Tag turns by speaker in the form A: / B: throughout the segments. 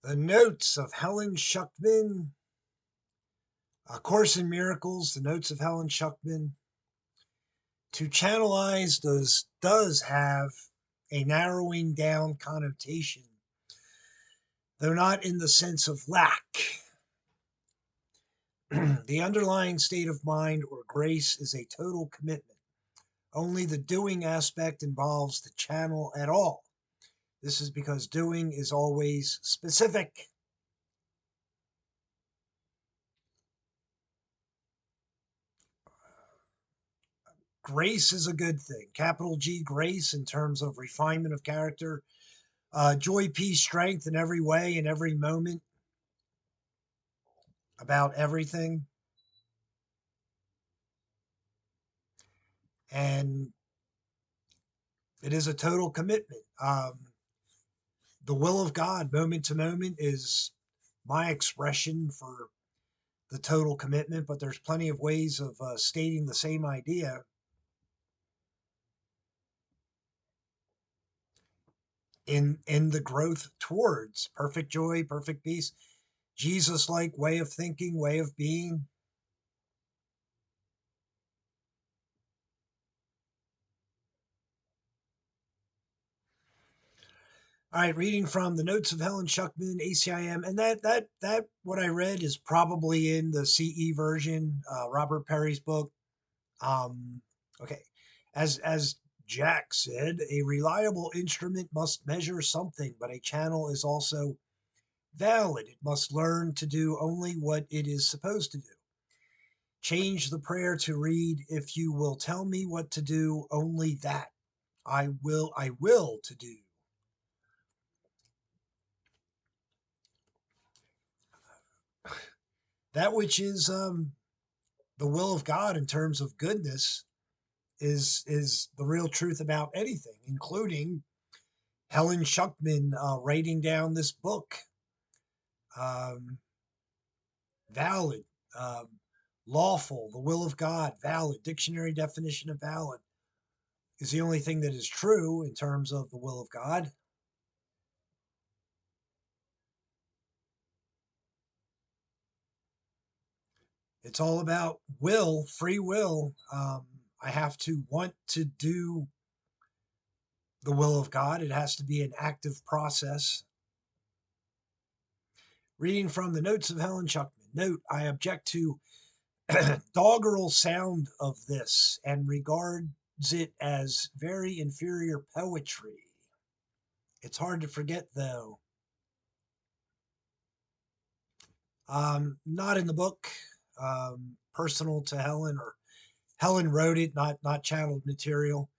A: The Notes of Helen Schucman, A Course in Miracles, The Notes of Helen Schucman. To channelize does have a narrowing down connotation, though not in the sense of lack. The underlying state of mind or grace is a total commitment. Only the doing aspect involves the channel at all. This is because doing is always specific. Grace is a good thing. Capital G, grace, in terms of refinement of character. Joy, peace, strength in every way, in every moment, about everything. And it is a total commitment. The will of God, moment to moment, is my expression for the total commitment, but there's plenty of ways of stating the same idea. In the growth towards perfect joy, perfect peace, Jesus-like way of thinking, way of being. All right, reading from the Notes of Helen Schucman, ACIM, and that what I read is probably in the CE version, Robert Perry's book. Okay, as Jack said, a reliable instrument must measure something, but a channel is also valid. It must learn to do only what it is supposed to do. Change the prayer to read, "If you will tell me what to do, only that I will to do." That which is the will of God in terms of goodness is the real truth about anything, including Helen Schucman writing down this book. Um, Valid, lawful, the will of God, valid. Dictionary definition of valid is the only thing that is true in terms of the will of God. It's all about will, free will. I have to want to do the will of God. It has to be an active process. Reading from the Notes of Helen Schucman. Note, I object to doggerel sound of this and regards it as very inferior poetry. It's hard to forget, though. Not in the book. Personal to Helen, or Helen wrote it, not channeled material.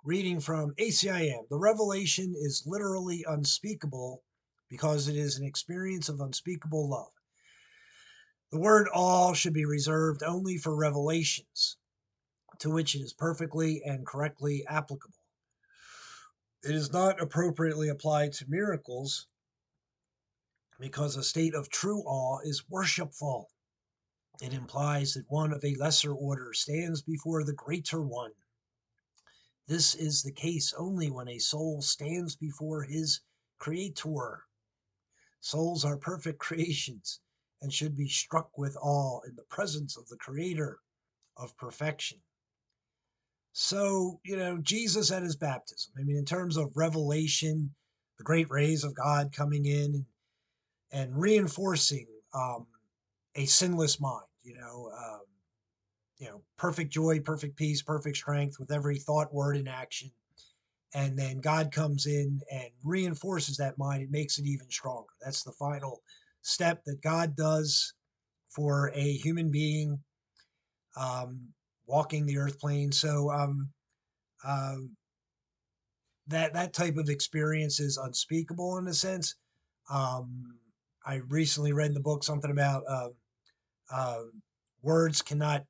A: Reading from ACIM. The revelation is literally unspeakable because it is an experience of unspeakable love. The word all should be reserved only for revelations, to which it is perfectly and correctly applicable. It is not appropriately applied to miracles because a state of true awe is worshipful. It implies that one of a lesser order stands before the greater one. This is the case only when a soul stands before his creator. Souls are perfect creations and should be struck with awe in the presence of the creator of perfection. So, Jesus at his baptism, I mean, in terms of revelation, the great rays of God coming in and reinforcing a sinless mind, perfect joy, perfect peace, perfect strength with every thought, word, and action. And then God comes in and reinforces that mind. It makes it even stronger. That's the final step that God does for a human being walking the earth plane. So uh, that type of experience is unspeakable in a sense. Um, I recently read in the book something about uh, words cannot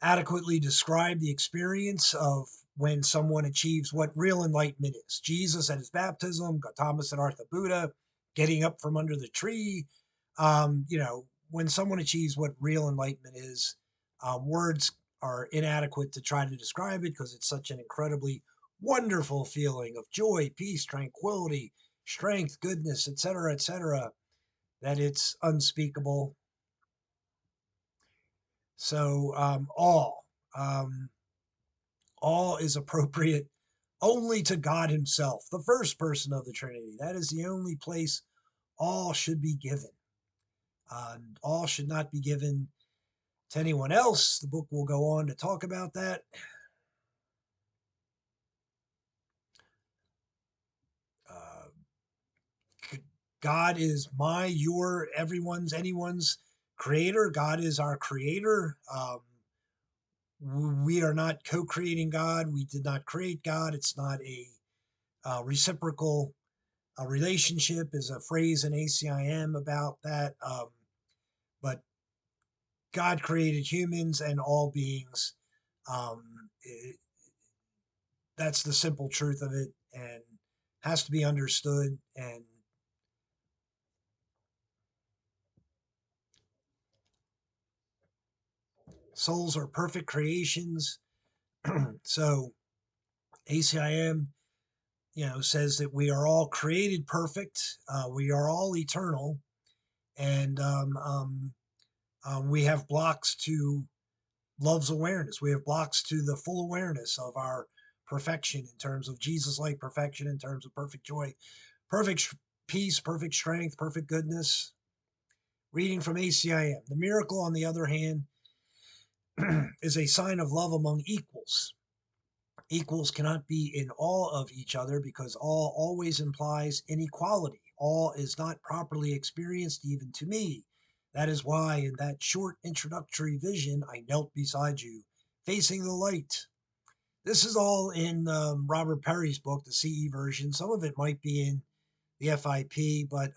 A: adequately describe the experience of when someone achieves what real enlightenment is. Jesus at his baptism, Gautama Siddhartha Buddha getting up from under the tree. When someone achieves what real enlightenment is, words are inadequate to try to describe it because it's such an incredibly wonderful feeling of joy, peace, tranquility, strength, goodness, etc., that it's unspeakable. So um, all is appropriate only to God Himself, the first person of the Trinity. That is the only place all should be given. All should not be given to anyone else. The book will go on to talk about that. Uh, God is my, your, everyone's, anyone's creator. God is our creator. We are not co-creating God. We did not create God. It's not a reciprocal relationship. Is a phrase in ACIM about that. But God created humans and all beings. It, that's the simple truth of it, and has to be understood. And souls are perfect creations. So ACIM, says that we are all created perfect. We are all eternal, and we have blocks to love's awareness. We have blocks to the full awareness of our perfection in terms of Jesus-like perfection, in terms of perfect joy, perfect peace, perfect strength, perfect goodness. Reading from ACIM. The miracle, on the other hand, is a sign of love among equals. Equals cannot be in awe of each other because awe always implies inequality. Awe is not properly experienced even to me. That is why, in that short introductory vision, I knelt beside you, facing the light. This is all in Robert Perry's book, the CE version. Some of it might be in the FIP, but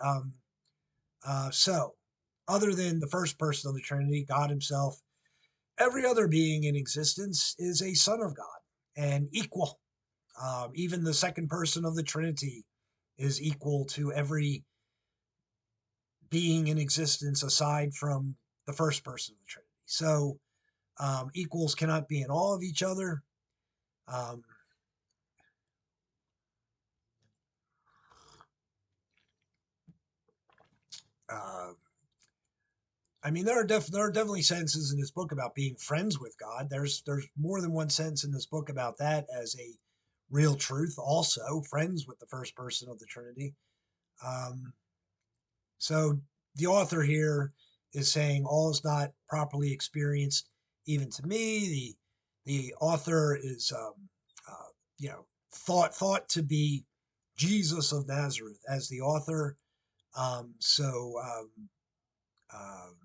A: so, other than the first person of the Trinity, God Himself, every other being in existence is a son of God and equal. Even the second person of the Trinity is equal to every being in existence aside from the first person of the Trinity. So equals cannot be in awe of each other. Um, uh, I mean, there are definitely senses in this book about being friends with God. There's more than one sense in this book about that as a real truth. Also, friends with the first person of the Trinity. Um, so the author here is saying all is not properly experienced even to me. The author is thought to be Jesus of Nazareth as the author. Um, so um, um,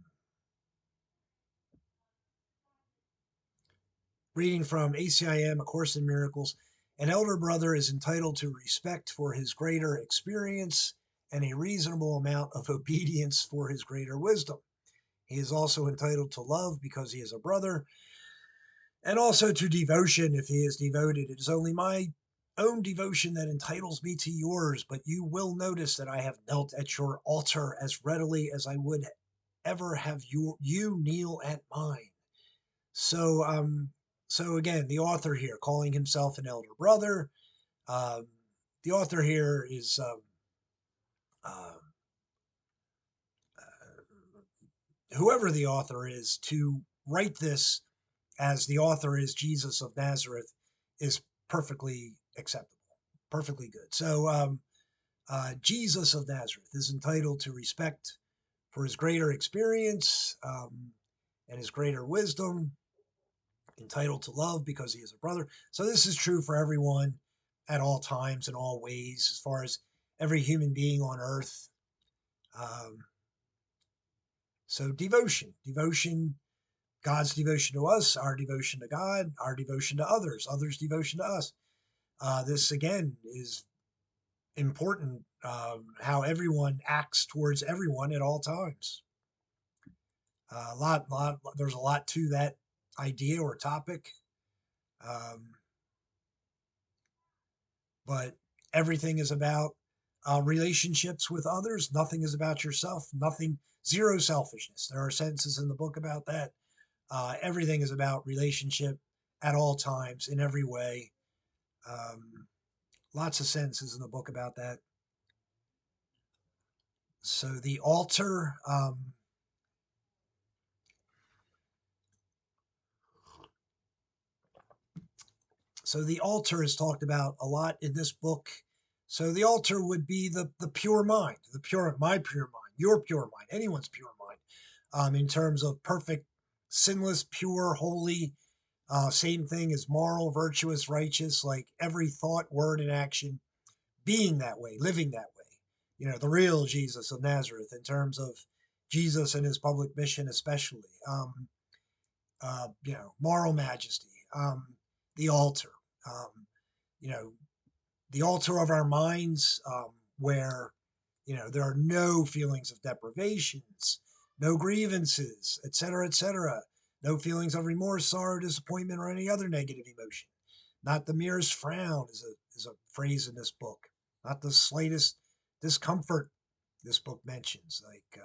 A: Reading from ACIM, A Course in Miracles, an elder brother is entitled to respect for his greater experience and a reasonable amount of obedience for his greater wisdom. He is also entitled to love because he is a brother, and also to devotion if he is devoted. It is only my own devotion that entitles me to yours, but you will notice that I have knelt at your altar as readily as I would ever have you kneel at mine. So, so again, the author here calling himself an elder brother. Um, the author here is uh, whoever the author is to write this as the author is Jesus of Nazareth is perfectly acceptable, perfectly good. So Jesus of Nazareth is entitled to respect for his greater experience and his greater wisdom, entitled to love because he is a brother. So this is true for everyone at all times in all ways, as far as every human being on earth. Um, so devotion, God's devotion to us, our devotion to God, our devotion to others, others' devotion to us. This again is important. How everyone acts towards everyone at all times. There's a lot to that idea or topic. Um, but everything is about relationships with others. Nothing is about yourself. Nothing, zero selfishness. There are sentences in the book about that. Everything is about relationship at all times, in every way. Lots of sentences in the book about that. So the altar, so the altar is talked about a lot in this book. So the altar would be the pure mind, my pure mind, your pure mind, anyone's pure mind, in terms of perfect, sinless, pure, holy. Same thing as moral, virtuous, righteous, like every thought, word, and action being that way, living that way. The real Jesus of Nazareth in terms of Jesus and his public mission, especially. Moral majesty, the altar, um, you know, the altar of our minds, where, there are no feelings of deprivations, no grievances, etc., etc., no feelings of remorse, sorrow, disappointment, or any other negative emotion. Not the merest frown is a phrase in this book. Not the slightest discomfort this book mentions, like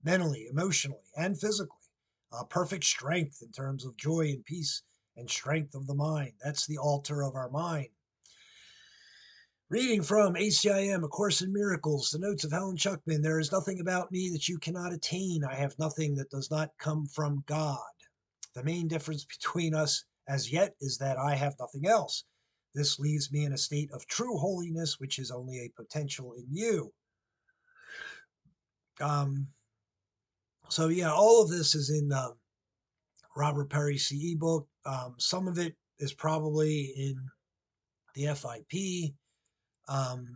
A: mentally, emotionally, and physically. Perfect strength in terms of joy and peace and strength of the mind. That's the altar of our mind. Reading from ACIM, A Course in Miracles, the notes of Helen Schucman. There is nothing about me that you cannot attain. I have nothing that does not come from God. The main difference between us as yet is that I have nothing else. This leaves me in a state of true holiness, which is only a potential in you. Um, so yeah, all of this is in Robert Perry's CE book. Some of it is probably in the FIP. Um,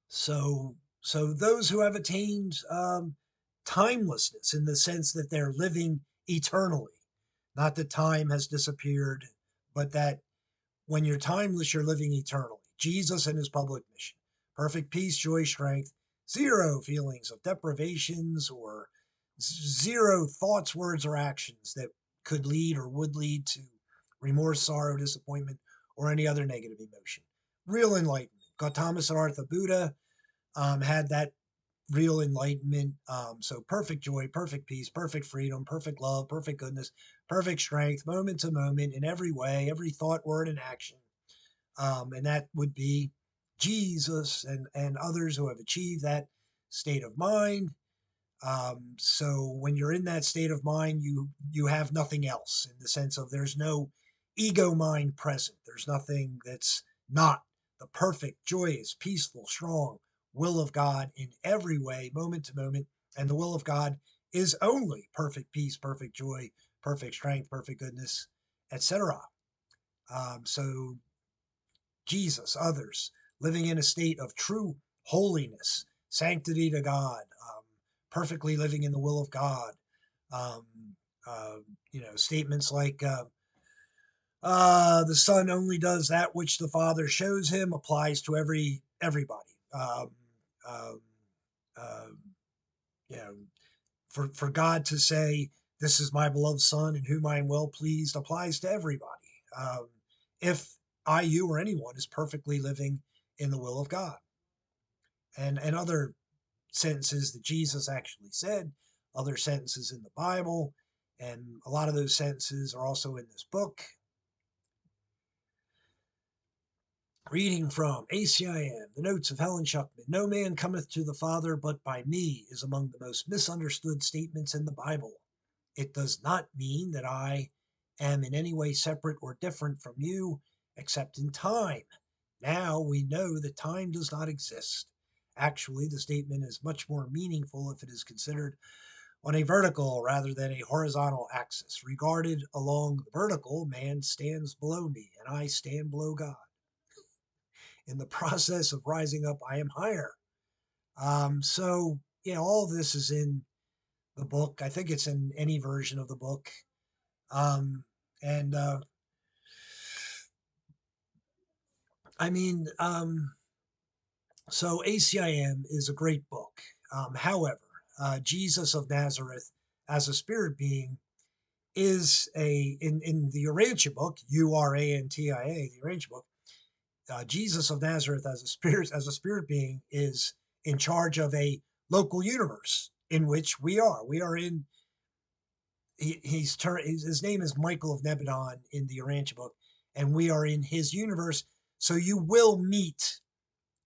A: so those who have attained timelessness in the sense that they're living eternally, not that time has disappeared, but that when you're timeless, you're living eternally. Jesus and his public mission, perfect peace, joy, strength, zero feelings of deprivations or zero thoughts, words, or actions that could lead or would lead to remorse, sorrow, disappointment, or any other negative emotion. Real enlightenment. Gautama Siddhartha Buddha had that real enlightenment. So perfect joy, perfect peace, perfect freedom, perfect love, perfect goodness, perfect strength, moment to moment, in every way, every thought, word, and action. And that would be Jesus and others who have achieved that state of mind. So when you're in that state of mind, you have nothing else, in the sense of there's no ego mind present. There's nothing that's not the perfect, joyous, peaceful, strong will of God in every way, moment to moment. And the will of God is only perfect peace, perfect joy, perfect strength, perfect goodness, etc. So Jesus, others, living in a state of true holiness, sanctity to God, perfectly living in the will of God. Um, uh, Statements like the Son only does that which the Father shows him applies to everybody. Um, uh, you know, for God to say, "This is my beloved Son, in whom I am well pleased," applies to everybody. If I, you, or anyone is perfectly living in the will of God, and other sentences that Jesus actually said, other sentences in the Bible, and a lot of those sentences are also in this book. Reading from ACIM, the notes of Helen Schucman. No man cometh to the Father but by me is among the most misunderstood statements in the Bible. It does not mean that I am in any way separate or different from you, except in time. Now we know that time does not exist. Actually, the statement is much more meaningful if it is considered on a vertical rather than a horizontal axis. Regarded along the vertical, man stands below me, and I stand below God. In the process of rising up, I am higher. All of this is in the book. I think it's in any version of the book. Um, and I mean, so ACIM is a great book. However, Jesus of Nazareth as a spirit being is in the Urantia book, Urantia, the Urantia book. Jesus of Nazareth as a spirit being is in charge of a local universe in which we are. We are in. His name is Michael of Nebadon in the Urantia book, and we are in his universe. So you will meet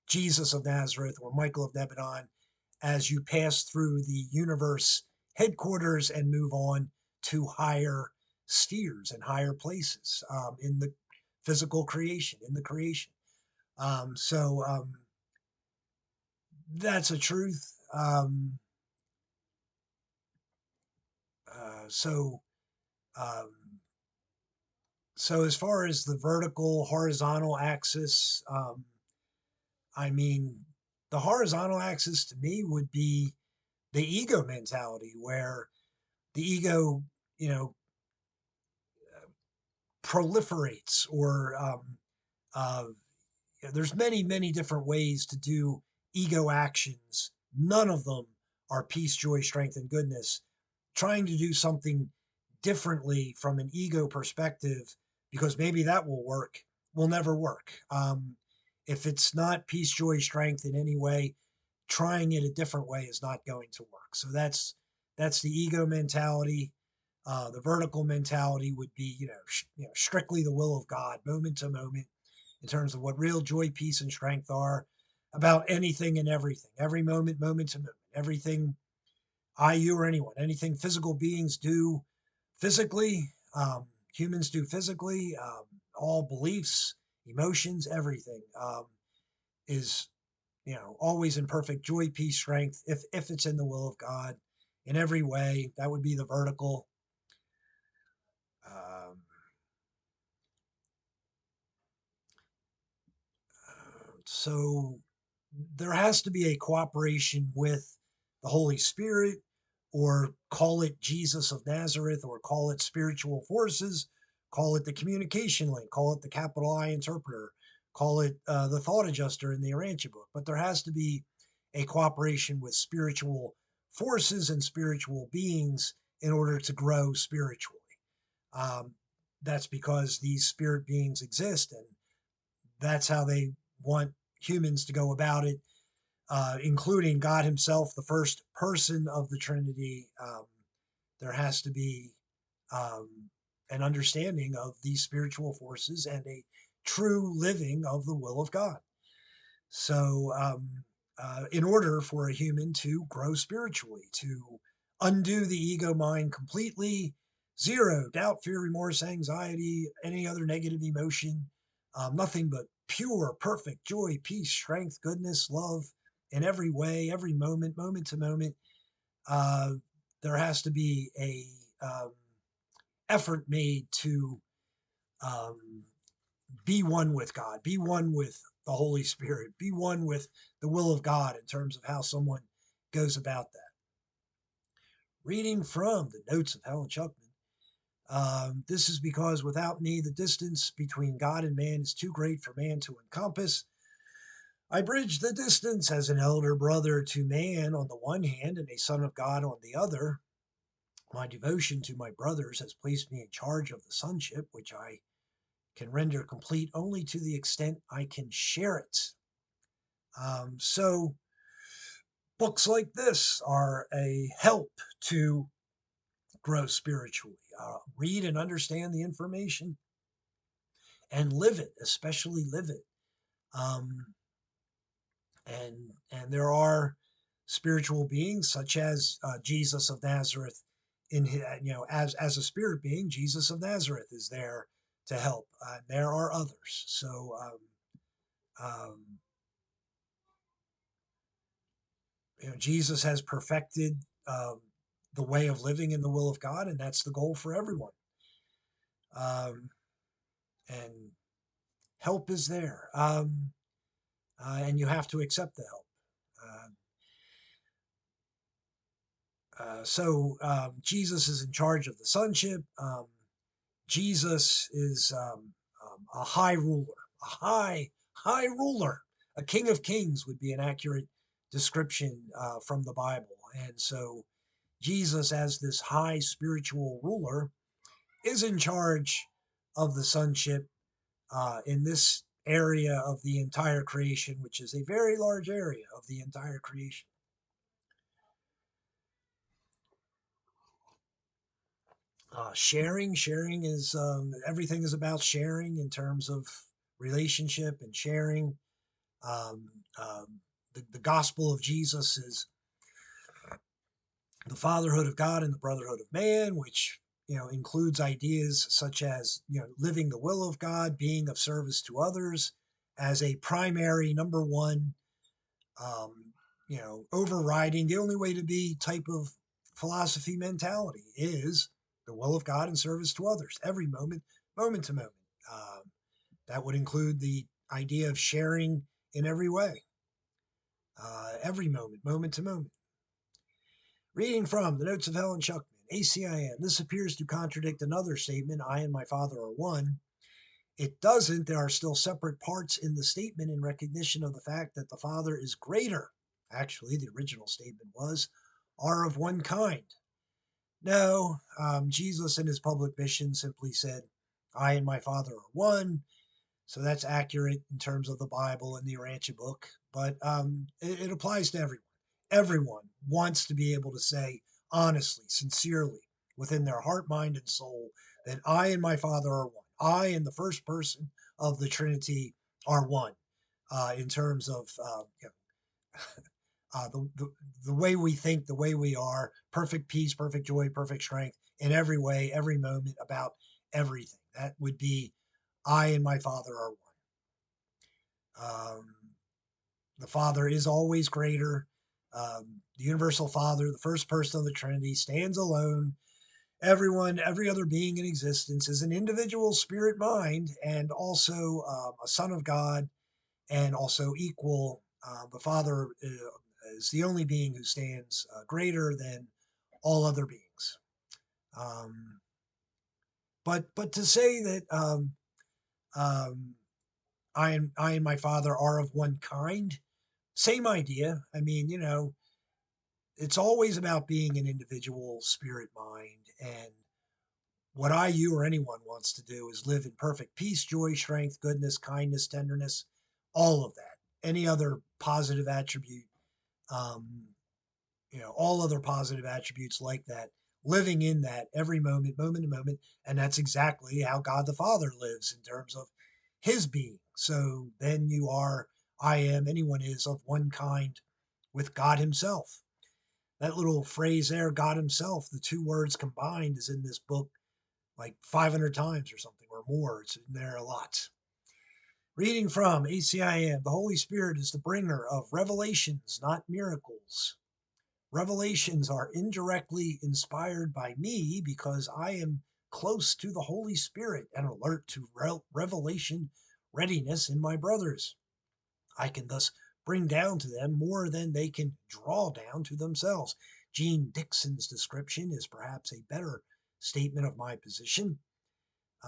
A: Jesus of Nazareth or Michael of Nebadon as you pass through the universe headquarters and move on to higher spheres and higher places in the physical creation, in the creation. So that's a truth. Uh, so um, so as far as the vertical horizontal axis, I mean, the horizontal axis to me would be the ego mentality, where the ego, you know, proliferates, or uh, there's many different ways to do ego actions. None of them are peace, joy, strength, and goodness. Trying to do something differently from an ego perspective, because maybe that will never work. If it's not peace, joy, strength in any way, trying it a different way is not going to work. So that's the ego mentality. The vertical mentality would be, strictly the will of God, moment to moment, in terms of what real joy, peace, and strength are about anything and everything, every moment, moment to moment, everything I, you, or anyone, anything physical beings do physically, humans do physically, all beliefs, emotions, everything is, always in perfect joy, peace, strength, if it's in the will of God in every way. That would be the vertical. Um, so there has to be a cooperation with the Holy Spirit, or call it Jesus of Nazareth, or call it spiritual forces, call it the communication link, call it the capital I interpreter, call it the thought adjuster in the Urantia book. But there has to be a cooperation with spiritual forces and spiritual beings in order to grow spiritually. Um, that's because these spirit beings exist, and that's how they want humans to go about it, including God Himself, the first person of the Trinity. There has to be um, an understanding of these spiritual forces and a true living of the will of God. So, in order for a human to grow spiritually, to undo the ego mind completely, zero doubt, fear, remorse, anxiety, any other negative emotion, nothing but pure, perfect joy, peace, strength, goodness, love in every way, every moment, moment to moment, uh, there has to be a effort made to um, be one with God, be one with the Holy Spirit, be one with the will of God in terms of how someone goes about that. Reading from the notes of Helen Schucman. This is because without me, the distance between God and man is too great for man to encompass. I bridge the distance as an elder brother to man on the one hand and a son of God on the other. My devotion to my brothers has placed me in charge of the sonship, which I can render complete only to the extent I can share it. So books like this are a help to grow spiritually. Read and understand the information and live it, especially live it. Um, and there are spiritual beings such as Jesus of Nazareth. In his, as a spirit being, Jesus of Nazareth is there to help. There are others. So um, Jesus has perfected um, the way of living in the will of God, and that's the goal for everyone. Um, and help is there, and you have to accept the help. So Jesus is in charge of the sonship. Jesus is a high ruler, a high ruler. A king of kings would be an accurate description from the Bible. And so Jesus, as this high spiritual ruler, is in charge of the sonship in this area of the entire creation, which is a very large area of the entire creation. Sharing is everything is about sharing in terms of relationship and sharing. Um, um, the gospel of Jesus is the fatherhood of God and the brotherhood of man, which includes ideas such as living the will of God, being of service to others as a primary number one, um, overriding the only way to be type of philosophy mentality is the will of God and service to others every moment, moment to moment. Um, that would include the idea of sharing in every way, every moment, moment to moment. Reading from the Notes of Helen Schucman, ACIM. This appears to contradict another statement, I and my Father are one. It doesn't. There are still separate parts in the statement in recognition of the fact that the Father is greater. Actually, the original statement was, are of one kind. No, Jesus in his public mission simply said, I and my Father are one. So that's accurate in terms of the Bible and the Urantia book, but it applies to everyone. Everyone wants to be able to say honestly, sincerely, within their heart, mind, and soul, that I and my Father are one. I and the first person of the Trinity are one in terms of the way we think, the way we are, perfect peace, perfect joy, perfect strength in every way, every moment, about everything. That would be I and my Father are one. Um, the Father is always greater. The universal Father, the first person of the Trinity, stands alone. Everyone, every other being in existence is an individual spirit mind and also a son of God and also equal. The Father is the only being who stands greater than all other beings. Um, but to say that um, I and my Father are of one kind, same idea. I mean, it's always about being an individual spirit mind. And what I, you, or anyone wants to do is live in perfect peace, joy, strength, goodness, kindness, tenderness, all of that. Any other positive attribute, um, all other positive attributes like that, living in that every moment, moment to moment. And that's exactly how God the Father lives in terms of his being. So then you are, I am, anyone is of one kind with God himself. That little phrase there, God himself, the two words combined is in this book like 500 times or something or more. It's in there a lot. Reading from ACIM, the Holy Spirit is the bringer of revelations, not miracles. Revelations are indirectly inspired by me because I am close to the Holy Spirit and alert to revelation readiness in my brothers. I can thus bring down to them more than they can draw down to themselves. Gene Dixon's description is perhaps a better statement of my position.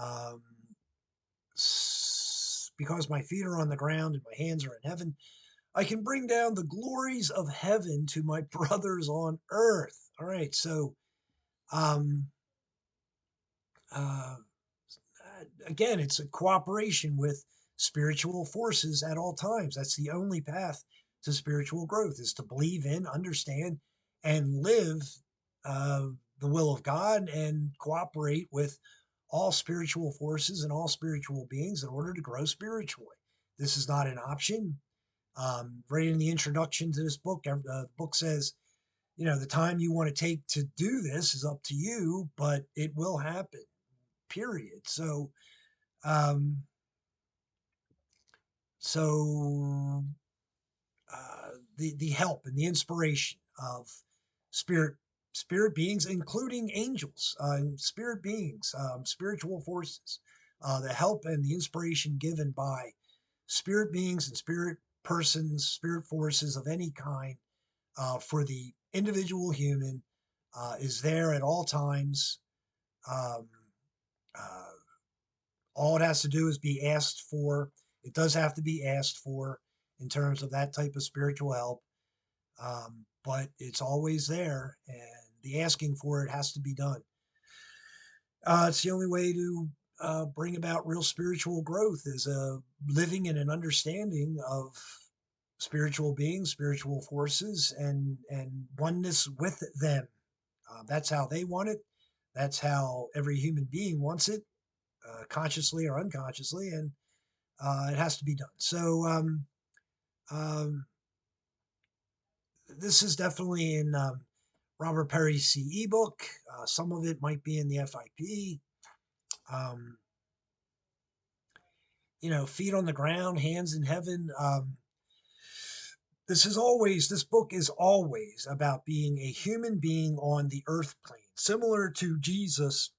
A: Um, because my feet are on the ground and my hands are in heaven, I can bring down the glories of heaven to my brothers on earth. All right, so um, uh, again, it's a cooperation with spiritual forces at all times. That's the only path to spiritual growth, is to believe in, understand, and live uh, the will of God and cooperate with all spiritual forces and all spiritual beings in order to grow spiritually. This is not an option. Right in the introduction to this book, the book says, the time you want to take to do this is up to you, but it will happen, period. Um, so the help and the inspiration of spirit spirit beings, including angels, spirit beings, spiritual forces, the help and the inspiration given by spirit beings and spirit persons, spirit forces of any kind for the individual human is there at all times. Um, uh, all it has to do is be asked for. It does have to be asked for in terms of that type of spiritual help, but it's always there, and the asking for it has to be done. It's the only way to bring about real spiritual growth, is living in an understanding of spiritual beings, spiritual forces, and oneness with them. That's how they want it. That's how every human being wants it, consciously or unconsciously, and it has to be done. So um, this is definitely in Robert Perry's CE book. Some of it might be in the FIP. Um, Feet on the ground, hands in heaven. This book is always about being a human being on the earth plane, similar to Jesus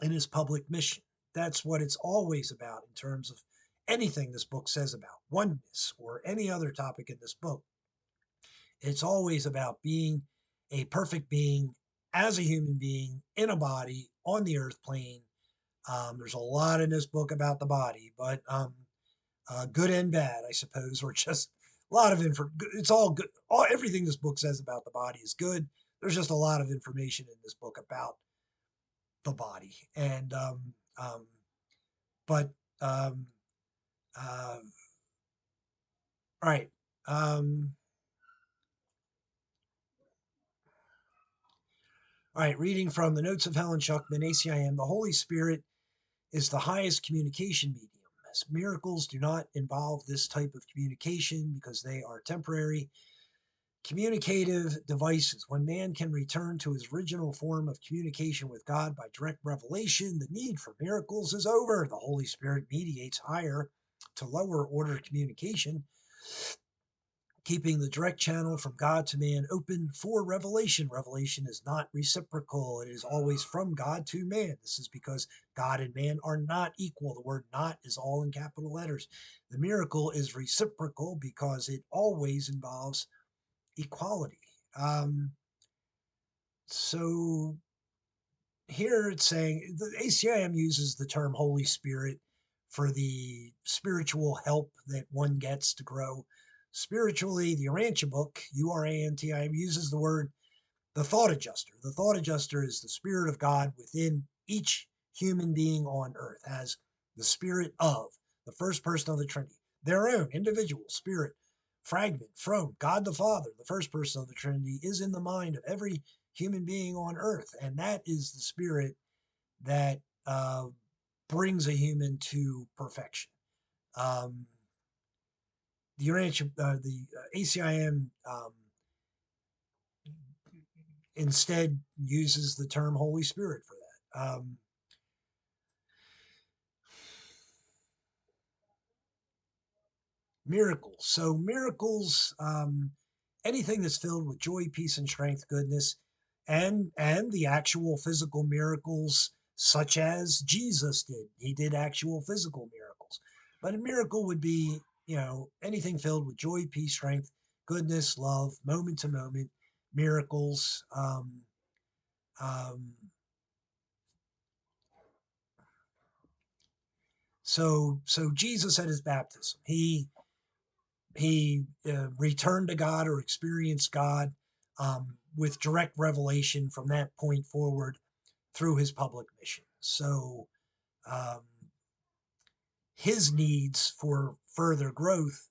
A: in his public mission. That's what it's always about in terms of anything this book says about oneness or any other topic in this book. It's always about being a perfect being as a human being in a body on the earth plane. There's a lot in this book about the body, but good and bad, I suppose, or just a lot of info. It's all good. Everything this book says about the body is good. There's just a lot of information in this book about the body, and um, but um, uh, all right. Um, all right, reading from the notes of Helen Schucman, ACIM, the Holy Spirit is the highest communication medium. As miracles do not involve this type of communication because they are temporary communicative devices. When man can return to his original form of communication with God by direct revelation, the need for miracles is over. The Holy Spirit mediates higher to lower order communication, keeping the direct channel from God to man open for revelation. Revelation is not reciprocal, it is always from God to man. This is because God and man are not equal. The word not is all in capital letters. The miracle is reciprocal because it always involves equality. Um, so here it's saying the ACIM uses the term Holy Spirit for the spiritual help that one gets to grow spiritually. The Urantia book, URANTIM, uses the word the thought adjuster. The thought adjuster is the spirit of God within each human being on earth, as the spirit of the first person of the Trinity, their own individual spirit fragment from God the Father, the first person of the Trinity, is in the mind of every human being on earth. And that is the spirit that brings a human to perfection. Um, the ACIM instead uses the term Holy Spirit for that. Miracles. So miracles, anything that's filled with joy, peace, and strength, goodness, and the actual physical miracles, such as Jesus did. He did actual physical miracles. But a miracle would be, anything filled with joy, peace, strength, goodness, love, moment to moment miracles. Um, so Jesus at his baptism, he returned to God or experienced God with direct revelation from that point forward through his public mission. So um, his needs for further growth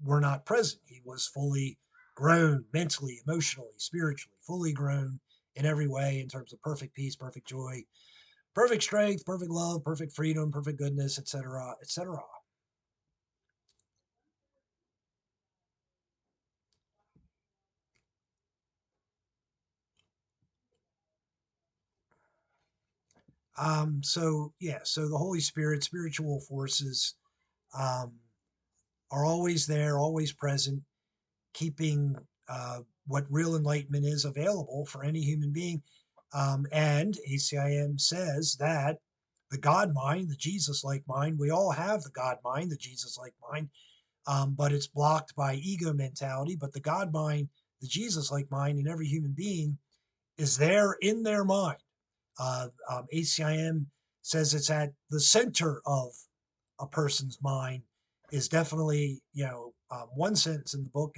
A: were not present. He was fully grown mentally, emotionally, spiritually, fully grown in every way in terms of perfect peace, perfect joy, perfect strength, perfect love, perfect freedom, perfect goodness, etc., etc. So the Holy Spirit, spiritual forces, um, are always there, always present, keeping what real enlightenment is available for any human being. And ACIM says that the God mind, the Jesus like mind, we all have the God mind, the Jesus like mind, but it's blocked by ego mentality. But the God mind, the Jesus like mind in every human being is there in their mind. ACIM says it's at the center of a person's mind is definitely, one sentence in the book,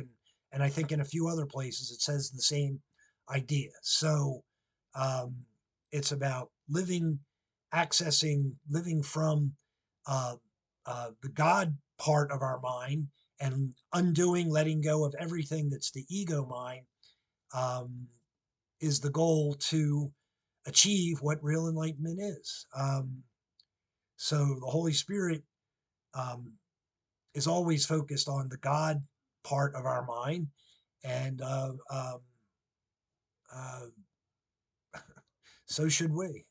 A: and I think in a few other places it says the same idea. So um, it's about living from uh, the God part of our mind and undoing, letting go of everything that's the ego mind, um, is the goal to achieve what real enlightenment is. So the Holy Spirit um, is always focused on the God part of our mind, and Uh, so should we.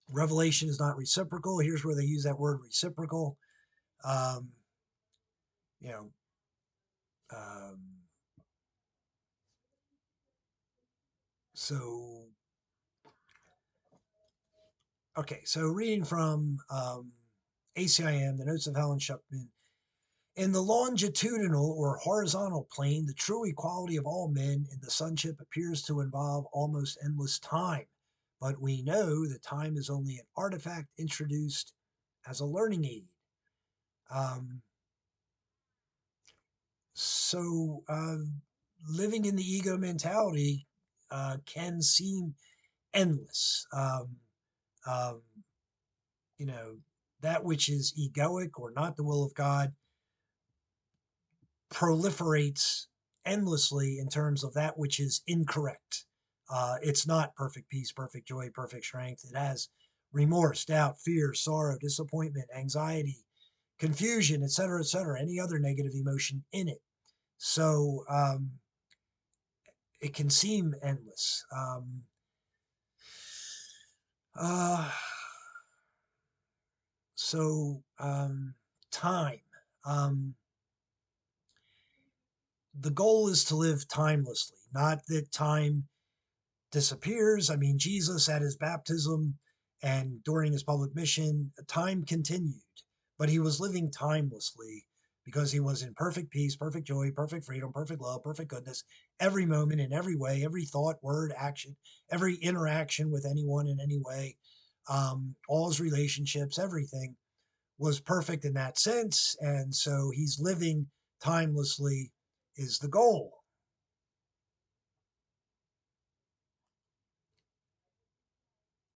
A: Revelation is not reciprocal. Here's where they use that word reciprocal. Um, you know, um, so okay. So reading from ACIM, the notes of Helen Schucman. In the longitudinal or horizontal plane, the true equality of all men in the sonship appears to involve almost endless time. But we know that time is only an artifact introduced as a learning aid. Um, so living in the ego mentality can seem endless. Um, you know, that which is egoic or not the will of God proliferates endlessly in terms of that which is incorrect. It's not perfect peace, perfect joy, perfect strength. It has remorse, doubt, fear, sorrow, disappointment, anxiety, confusion, etc., any other negative emotion in it. So it can seem endless. Uh, so time. Um, the goal is to live timelessly, not that time disappears. I mean, Jesus at his baptism and during his public mission, time continued, but he was living timelessly because he was in perfect peace, perfect joy, perfect freedom, perfect love, perfect goodness, every moment, in every way, every thought, word, action, every interaction with anyone in any way, all his relationships, everything was perfect in that sense. And so he's living timelessly is the goal.